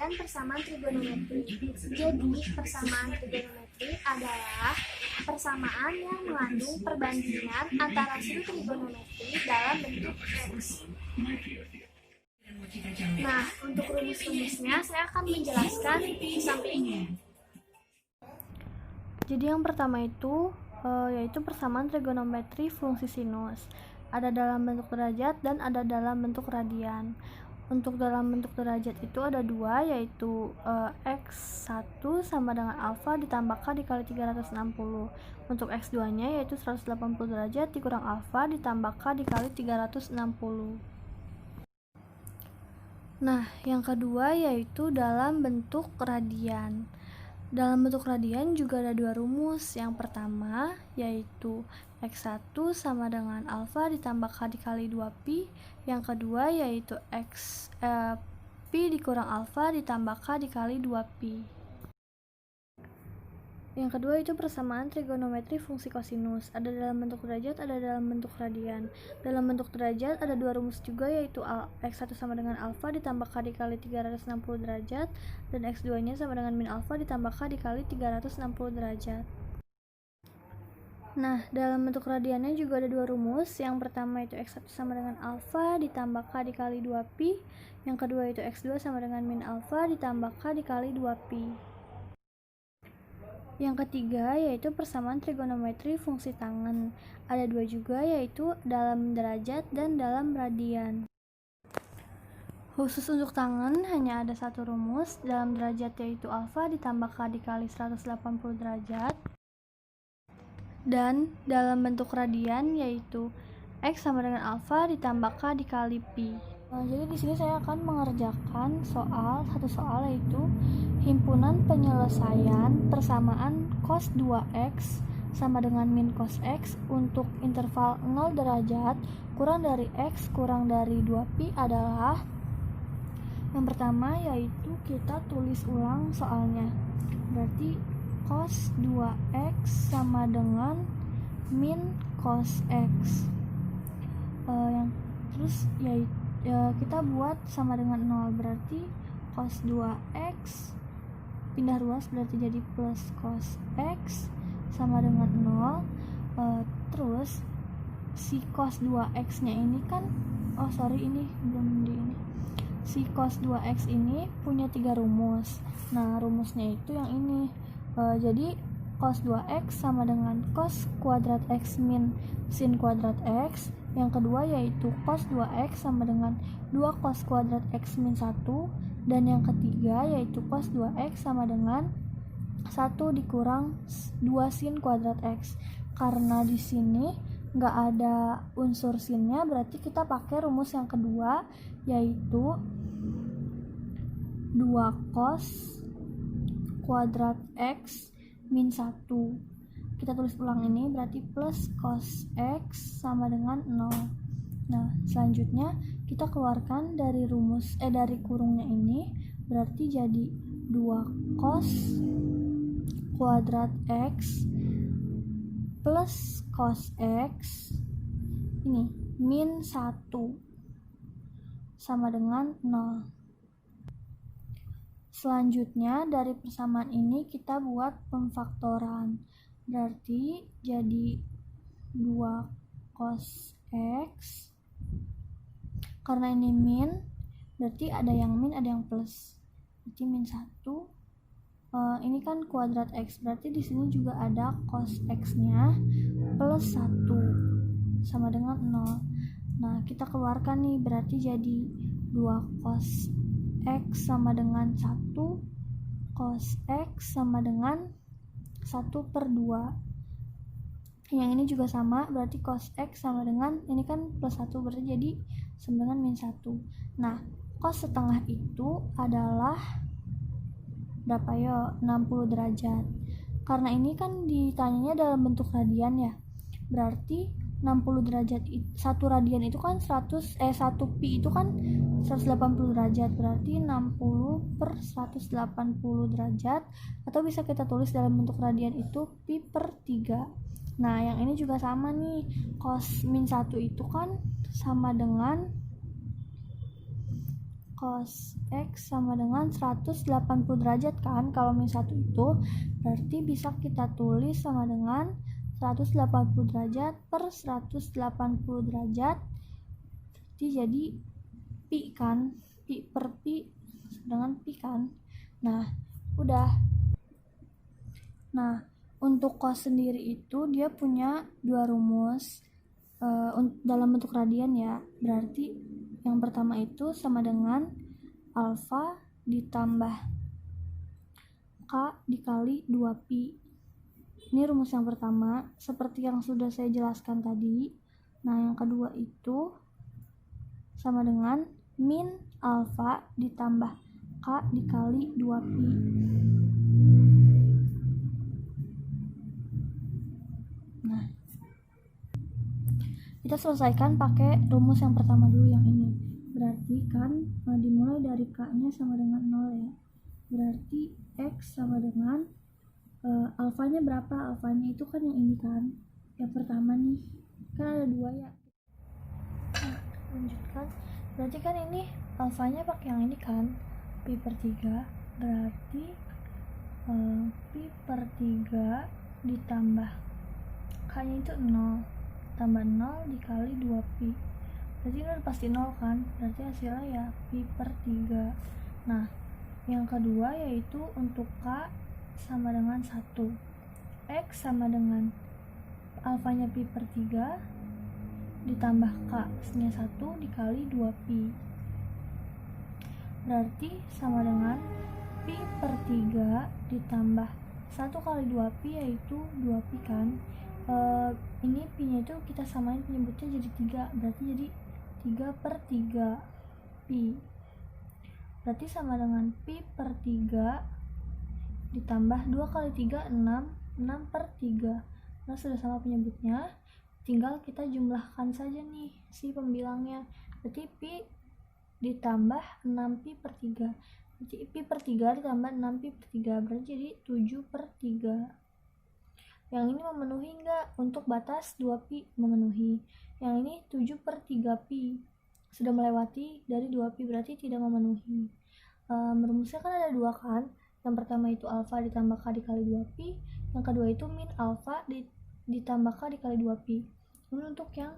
dan persamaan trigonometri. Jadi, persamaan trigonometri adalah persamaan yang mengandung perbandingan antara sudut trigonometri dalam bentuk X. Nah, untuk rumus-rumusnya saya akan menjelaskan di samping ini. Jadi yang pertama itu yaitu persamaan trigonometri fungsi sinus. Ada dalam bentuk derajat dan ada dalam bentuk radian. Untuk dalam bentuk derajat itu ada dua, yaitu X1 sama dengan alfa ditambah K dikali 360. Untuk X2 nya yaitu 180 derajat dikurang alfa ditambah K dikali 360. Nah, yang kedua yaitu dalam bentuk radian. Dalam bentuk radian juga ada dua rumus. Yang pertama yaitu X1 sama dengan alfa ditambah K dikali 2pi. Yang kedua yaitu pi dikurang alfa ditambah K dikali 2pi. Yang kedua itu persamaan trigonometri fungsi kosinus. Ada dalam bentuk derajat, ada dalam bentuk radian. Dalam bentuk derajat ada dua rumus juga, yaitu X1 sama dengan alfa ditambah K dikali 360 derajat, dan X2 nya sama dengan min alfa ditambah K dikali 360 derajat. Nah, dalam bentuk radiannya juga ada dua rumus. Yang pertama itu X1 sama dengan alfa ditambah K dikali 2pi. Yang kedua itu X2 sama dengan min alfa ditambah K dikali 2pi. Yang ketiga yaitu persamaan trigonometri fungsi tangen. Ada dua juga, yaitu dalam derajat dan dalam radian. Khusus untuk tangen hanya ada satu rumus. Dalam derajat yaitu alfa ditambah K dikali 180 derajat. Dan dalam bentuk radian yaitu X sama dengan alfa ditambah K dikali pi. Jadi di sini saya akan mengerjakan satu soal yaitu himpunan penyelesaian persamaan cos 2x sama dengan min cos x untuk interval 0 derajat kurang dari x kurang dari 2pi adalah. Yang pertama yaitu kita tulis ulang soalnya. Berarti cos 2x sama dengan min cos x. Terus yaitu kita buat sama dengan 0, berarti cos 2x pindah ruas berarti jadi plus cos x sama dengan 0. Terus si cos 2x nya ini kan ini belum di ini. Si cos 2x ini punya 3 rumus. Nah, rumusnya itu yang ini. Jadi cos 2x sama dengan cos kuadrat x min sin kuadrat x. Yang kedua yaitu cos 2x sama dengan 2 cos kuadrat x min 1. Dan yang ketiga yaitu cos 2x sama dengan 1 dikurang 2 sin kuadrat x. Karena di sini nggak ada unsur sinnya, berarti kita pakai rumus yang kedua yaitu 2 cos kuadrat x min 1. Kita tulis ulang ini, berarti plus cos x sama dengan 0. Nah, selanjutnya kita keluarkan dari dari kurungnya ini, berarti jadi 2 cos kuadrat x plus cos x ini min 1 sama dengan 0. Selanjutnya dari persamaan ini kita buat pemfaktoran. Berarti jadi 2 cos x, karena ini min berarti ada yang min ada yang plus, berarti min 1. Ini kan kuadrat x, berarti di sini juga ada cos x nya plus 1 sama dengan 0. Nah, kita keluarkan nih, berarti jadi 2 cos x sama dengan 1, cos x sama dengan 1/2. Yang ini juga sama, berarti cos x sama dengan, ini kan plus 1, berarti jadi sama dengan min 1. Nah, cos setengah itu adalah berapa ya? 60 derajat. Karena ini kan ditanyanya dalam bentuk radian ya, berarti 60 derajat, 1 radian itu kan 1 pi itu kan 180 derajat, berarti 60/180 derajat, atau bisa kita tulis dalam bentuk radian itu pi/3. Nah, yang ini juga sama nih, cos min 1 itu kan sama dengan cos X sama dengan 180 derajat kan. Kalau min 1 itu berarti bisa kita tulis sama dengan 180 derajat per 180 derajat, berarti jadi pi kan, pi per pi dengan pi kan. Nah udah. Nah untuk cos sendiri itu dia punya dua rumus dalam bentuk radian ya. Berarti yang pertama itu sama dengan alfa ditambah k dikali 2pi. Ini rumus yang pertama seperti yang sudah saya jelaskan tadi. Nah yang kedua itu sama dengan min alfa ditambah k dikali 2pi. Nah kita selesaikan pakai rumus yang pertama dulu, yang ini. Berarti kan dimulai dari k nya sama dengan 0 ya. Berarti x sama dengan alfanya berapa? Alfanya itu kan yang ini kan, yang pertama nih, kan ada dua ya. Nah lanjutkan. Berarti kan ini alfanya pakai yang ini kan, pi per 3. Berarti pi per 3 ditambah k nya itu 0 tambah 0 dikali 2pi. Berarti ini udah pasti 0 kan, berarti hasilnya ya pi per 3. Nah yang kedua yaitu untuk k sama dengan 1, x sama dengan alfanya pi per 3 ditambah k nya 1 dikali 2pi. Berarti sama dengan pi per 3 ditambah 1 kali 2pi yaitu 2pi kan. Ini pi nya itu kita samain penyebutnya jadi 3, berarti jadi 3 per 3 pi. Berarti sama dengan pi per 3 ditambah 2 kali 3 6 per 3. Nah sudah sama penyebutnya, tinggal kita jumlahkan saja nih si pembilangnya. Berarti pi ditambah 6pi per 3, berarti pi per 3 ditambah 6pi per 3 berarti jadi 7 per 3. Yang ini memenuhi enggak? Untuk batas 2pi memenuhi. Yang ini 7 per 3pi. Sudah melewati dari 2pi berarti tidak memenuhi. Rumusnya kan ada dua kan. Yang pertama itu alfa ditambah k dikali 2pi. Yang kedua itu min alfa ditambah k dikali 2pi. Ini untuk yang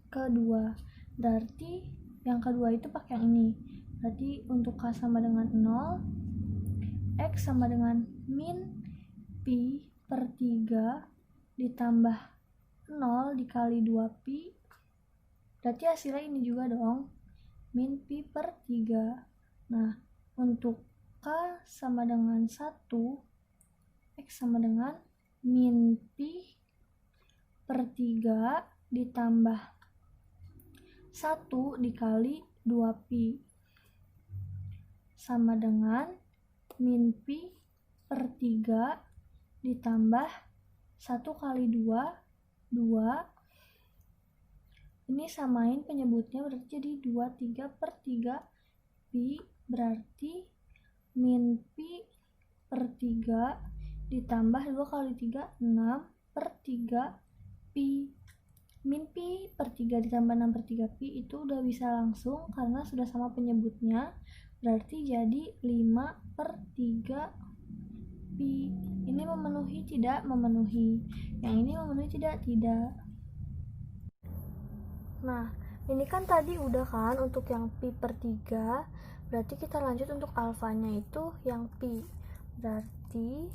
kedua. Berarti yang kedua itu pakai yang ini. Berarti untuk k sama dengan 0, x sama dengan min pi per 3 ditambah 0 dikali 2pi. Berarti hasilnya ini juga dong, min pi per 3. Nah untuk k sama dengan 1, x sama dengan min pi per 3 ditambah 1 dikali 2pi sama dengan min pi per 3 ditambah 1 kali 2, 2. Ini samain penyebutnya berarti jadi 23 per 3 pi. Berarti min pi per 3 ditambah 2 kali 3, 6 per 3 pi. Min pi per 3 ditambah 6 per 3 pi itu udah bisa langsung karena sudah sama penyebutnya. Berarti jadi 5 per 3 pi. Ini memenuhi tidak? Memenuhi. Yang ini memenuhi tidak? Tidak. Nah ini kan tadi udah kan untuk yang pi per 3. Berarti kita lanjut untuk alfanya itu yang pi. Berarti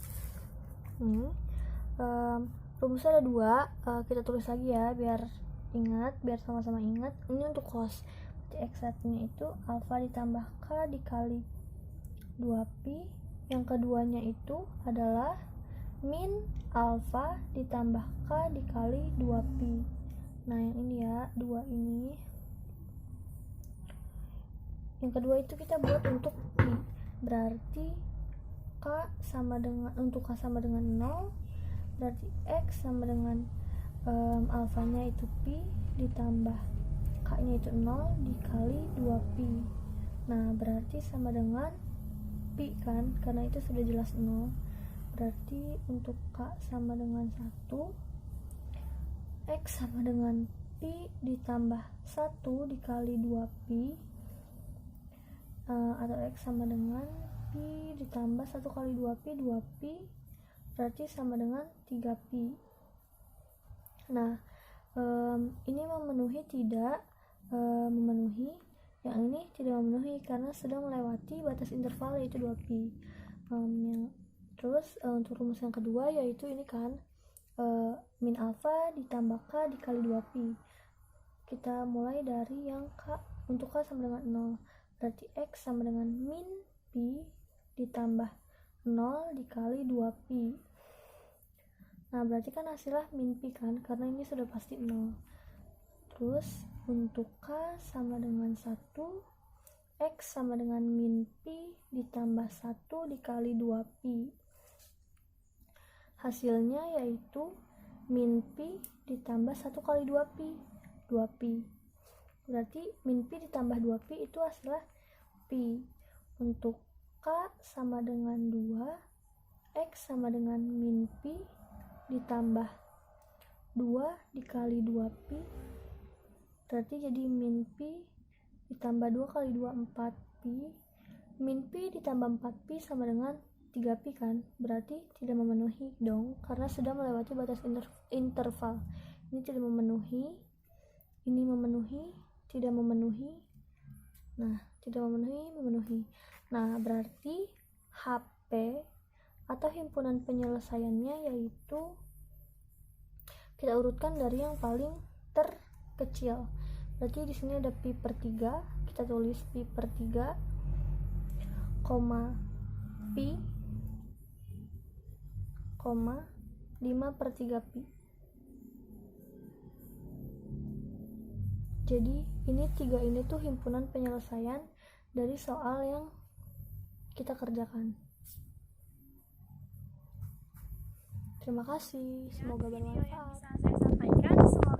rumusnya ada dua, kita tulis lagi ya biar ingat, biar sama-sama ingat. Ini untuk cos. Berarti x1 nya itu alfa ditambah k dikali 2pi. Yang keduanya itu adalah min alfa ditambah k dikali 2pi. Nah yang ini ya, dua ini. Yang kedua itu kita buat untuk pi. Berarti k sama dengan, untuk k sama dengan 0, berarti x sama dengan alfanya itu pi ditambah k nya itu 0 dikali 2pi. Nah berarti sama dengan pi kan, karena itu sudah jelas 0. Berarti untuk k sama dengan 1, x sama dengan pi ditambah 1 dikali 2pi. atau X sama dengan Pi ditambah 1 kali 2Pi, 2Pi berarti sama dengan 3Pi. Nah, ini memenuhi tidak memenuhi, yang ini tidak memenuhi karena sudah melewati batas interval yaitu 2Pi. Terus untuk rumus yang kedua yaitu ini kan min alfa ditambah K dikali 2Pi. Kita mulai dari yang K, untuk K sama dengan 0 berarti X sama dengan min Pi ditambah 0 dikali 2Pi. Nah berarti kan hasilnya min Pi kan, karena ini sudah pasti 0. Terus untuk K sama dengan 1, X sama dengan min Pi ditambah 1 dikali 2Pi. Hasilnya yaitu min Pi ditambah 1 kali 2Pi, 2Pi. Berarti min Pi ditambah 2Pi itu hasilnya Pi. Untuk K sama dengan 2, X sama dengan min Pi ditambah 2 dikali 2Pi, berarti jadi min Pi ditambah 2 kali 2, 4Pi. Min Pi ditambah 4Pi sama dengan 3Pi kan, berarti tidak memenuhi dong, karena sudah melewati batas interval. Ini tidak memenuhi, ini memenuhi, tidak memenuhi, nah tidak memenuhi. Nah berarti HP atau himpunan penyelesaiannya yaitu kita urutkan dari yang paling terkecil. Berarti di sini ada pi per 3, kita tulis pi per 3, pi, 5 per 3 pi. Jadi ini 3 ini tuh himpunan penyelesaian dari soal yang kita kerjakan. Terima kasih, semoga bermanfaat. Yang bisa saya sampaikan, semoga